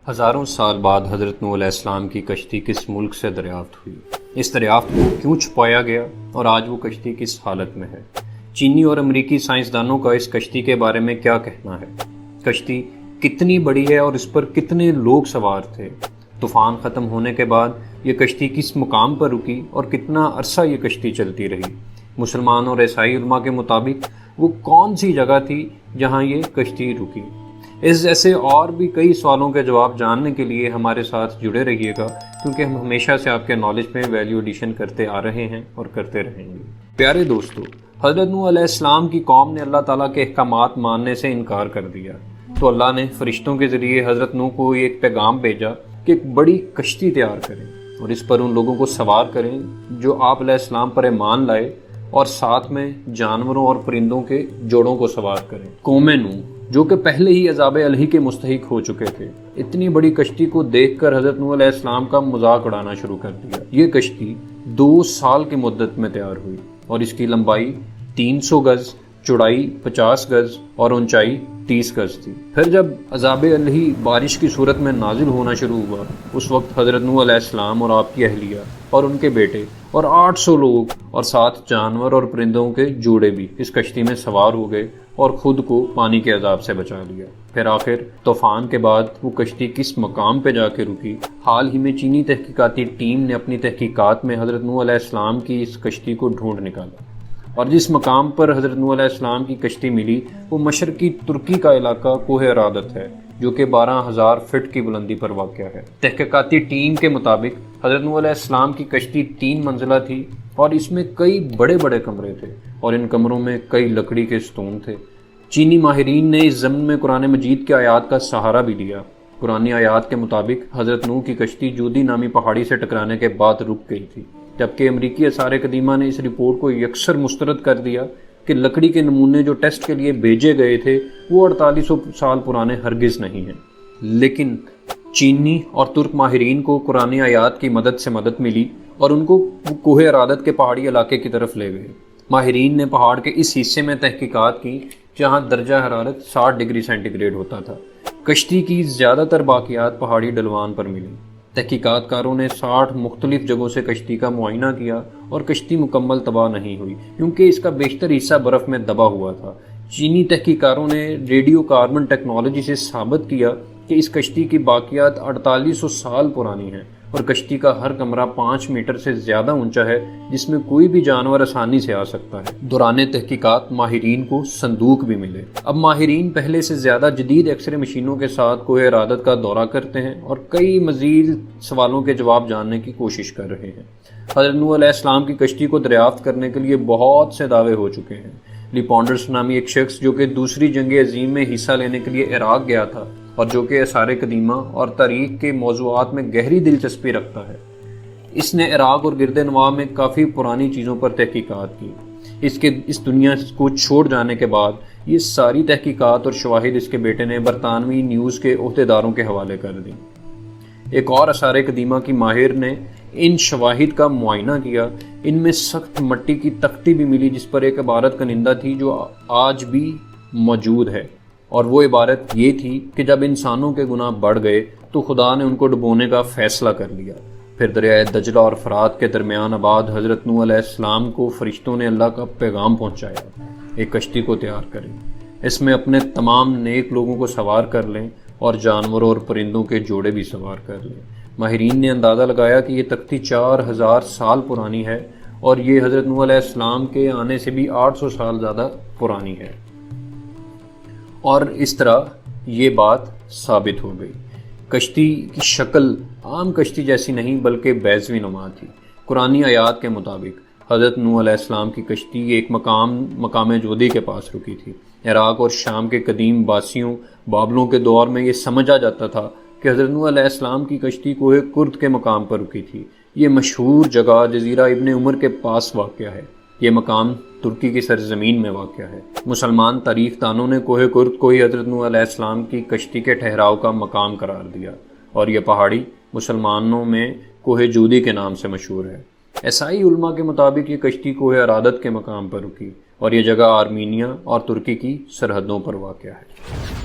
ہزاروں سال بعد حضرت نوح علیہ السلام کی کشتی کس ملک سے دریافت ہوئی؟ اس دریافت کو کیوں چھپایا گیا اور آج وہ کشتی کس حالت میں ہے؟ چینی اور امریکی سائنسدانوں کا اس کشتی کے بارے میں کیا کہنا ہے؟ کشتی کتنی بڑی ہے اور اس پر کتنے لوگ سوار تھے؟ طوفان ختم ہونے کے بعد یہ کشتی کس مقام پر رکی اور کتنا عرصہ یہ کشتی چلتی رہی؟ مسلمان اور عیسائی علماء کے مطابق وہ کون سی جگہ تھی جہاں یہ کشتی رکی؟ اس جیسے اور بھی کئی سوالوں کے جواب جاننے کے لیے ہمارے ساتھ جڑے رہیے گا، کیونکہ ہم ہمیشہ سے آپ کے نالج میں ویلیو ایڈیشن کرتے آ رہے ہیں اور کرتے رہیں گے۔ پیارے دوستو، حضرت نوح علیہ السلام کی قوم نے اللہ تعالیٰ کے احکامات ماننے سے انکار کر دیا، تو اللہ نے فرشتوں کے ذریعے حضرت نوح کو ایک پیغام بھیجا کہ ایک بڑی کشتی تیار کریں اور اس پر ان لوگوں کو سوار کریں جو آپ علیہ السلام پر ایمان لائے، اور ساتھ میں جانوروں اور پرندوں کے جوڑوں کو سوار کریں۔ قوم نوح جو کہ پہلے ہی عذاب الہی کے مستحق ہو چکے تھے، اتنی بڑی کشتی کو دیکھ کر حضرت نوح علیہ السلام کا مذاق اڑانا شروع کر دیا۔ یہ کشتی 2 سال کی مدت میں تیار ہوئی اور اس کی لمبائی 300 گز، چوڑائی 50 گز اور اونچائی 30 گز تھی۔ پھر جب عذاب الہی بارش کی صورت میں نازل ہونا شروع ہوا، اس وقت حضرت نوح علیہ السلام اور آپ کی اہلیہ اور ان کے بیٹے اور 800 لوگ اور 7 جانور اور پرندوں کے جوڑے بھی اس کشتی میں سوار ہو گئے اور خود کو پانی کے عذاب سے بچا لیا۔ پھر آخر طوفان کے بعد وہ کشتی کس مقام پہ جا کے رکی؟ حال ہی میں چینی تحقیقاتی ٹیم نے اپنی تحقیقات میں حضرت نوح علیہ السلام کی اس کشتی کو ڈھونڈ نکالا، اور جس مقام پر حضرت نوح علیہ السلام کی کشتی ملی وہ مشرقی ترکی کا علاقہ کوہ ارادت ہے، جو کہ 12,000 فٹ کی بلندی پر واقع ہے۔ تحقیقاتی ٹیم کے مطابق حضرت نوح علیہ السلام کی کشتی 3 منزلہ تھی اور اس میں کئی بڑے بڑے کمرے تھے اور ان کمروں میں کئی لکڑی کے ستون تھے۔ چینی ماہرین نے اس ضمن میں قرآن مجید کے آیات کا سہارا بھی لیا۔ قرآنی آیات کے مطابق حضرت نوح کی کشتی جودی نامی پہاڑی سے ٹکرانے کے بعد رک گئی تھی، جبکہ امریکی آثار قدیمہ نے اس رپورٹ کو یکسر مسترد کر دیا کہ لکڑی کے نمونے جو ٹیسٹ کے لیے بھیجے گئے تھے وہ 4800 سال پرانے ہرگز نہیں ہیں۔ لیکن چینی اور ترک ماہرین کو قرآنی آیات کی مدد سے مدد ملی اور ان کو کوہ ارادت کے پہاڑی علاقے کی طرف لے گئے۔ ماہرین نے پہاڑ کے اس حصے میں تحقیقات کی جہاں درجہ حرارت 60 ڈگری سینٹی گریڈ ہوتا تھا۔ کشتی کی زیادہ تر باقیات پہاڑی ڈھلوان پر ملی۔ تحقیقات کاروں نے 60 مختلف جگہوں سے کشتی کا معائنہ کیا اور کشتی مکمل تباہ نہیں ہوئی، کیونکہ اس کا بیشتر حصہ برف میں دبا ہوا تھا۔ چینی تحقیقاتوں نے ریڈیو کاربن ٹیکنالوجی سے ثابت کیا کہ اس کشتی کی باقیات 4800 سال پرانی ہیں اور کشتی کا ہر کمرہ 5 میٹر سے زیادہ اونچا ہے، جس میں کوئی بھی جانور آسانی سے آ سکتا ہے۔ دوران تحقیقات ماہرین کو صندوق بھی ملے۔ اب ماہرین پہلے سے زیادہ جدید ایکس رے مشینوں کے ساتھ کوہ ارادت کا دورہ کرتے ہیں اور کئی مزید سوالوں کے جواب جاننے کی کوشش کر رہے ہیں۔ حضرت نوح علیہ السلام کی کشتی کو دریافت کرنے کے لیے بہت سے دعوے ہو چکے ہیں۔ لی پونڈرس نامی ایک شخص جو کہ دوسری جنگ عظیم میں حصہ لینے کے لیے عراق گیا تھا اور جو کہ آثار قدیمہ اور تاریخ کے موضوعات میں گہری دلچسپی رکھتا ہے، اس نے عراق اور گرد نواح میں کافی پرانی چیزوں پر تحقیقات کی۔ اس دنیا کو چھوڑ جانے کے بعد یہ ساری تحقیقات اور شواہد اس کے بیٹے نے برطانوی نیوز کے عہدیداروں کے حوالے کر دی۔ ایک اور آثار قدیمہ کی ماہر نے ان شواہد کا معائنہ کیا۔ ان میں سخت مٹی کی تختی بھی ملی جس پر ایک عبارت کنندہ تھی جو آج بھی موجود ہے، اور وہ عبارت یہ تھی کہ جب انسانوں کے گناہ بڑھ گئے تو خدا نے ان کو ڈبونے کا فیصلہ کر لیا۔ پھر دریائے دجلہ اور فرات کے درمیان آباد حضرت نوح علیہ السلام کو فرشتوں نے اللہ کا پیغام پہنچایا، ایک کشتی کو تیار کریں، اس میں اپنے تمام نیک لوگوں کو سوار کر لیں اور جانوروں اور پرندوں کے جوڑے بھی سوار کر لیں۔ ماہرین نے اندازہ لگایا کہ یہ تختی 4000 سال پرانی ہے اور یہ حضرت نوح علیہ السلام کے آنے سے بھی 800 سال زیادہ پرانی ہے، اور اس طرح یہ بات ثابت ہو گئی۔ کشتی کی شکل عام کشتی جیسی نہیں بلکہ بیضوی نما تھی۔ قرآنی آیات کے مطابق حضرت نوح علیہ السلام کی کشتی ایک مقام جودی کے پاس رکی تھی۔ عراق اور شام کے قدیم باسیوں بابلوں کے دور میں یہ سمجھا جاتا تھا کہ حضرت نوح علیہ السلام کی کشتی کوہ کرد کے مقام پر رکی تھی۔ یہ مشہور جگہ جزیرہ ابن عمر کے پاس واقع ہے۔ یہ مقام ترکی کی سرزمین میں واقع ہے۔ مسلمان تاریخ دانوں نے کوہ کرد کو ہی حضرت نوح علیہ السلام کی کشتی کے ٹھہراؤ کا مقام قرار دیا، اور یہ پہاڑی مسلمانوں میں کوہ جودی کے نام سے مشہور ہے۔ عیسائی علماء کے مطابق یہ کشتی کوہ ارادت کے مقام پر رکی اور یہ جگہ آرمینیا اور ترکی کی سرحدوں پر واقع ہے۔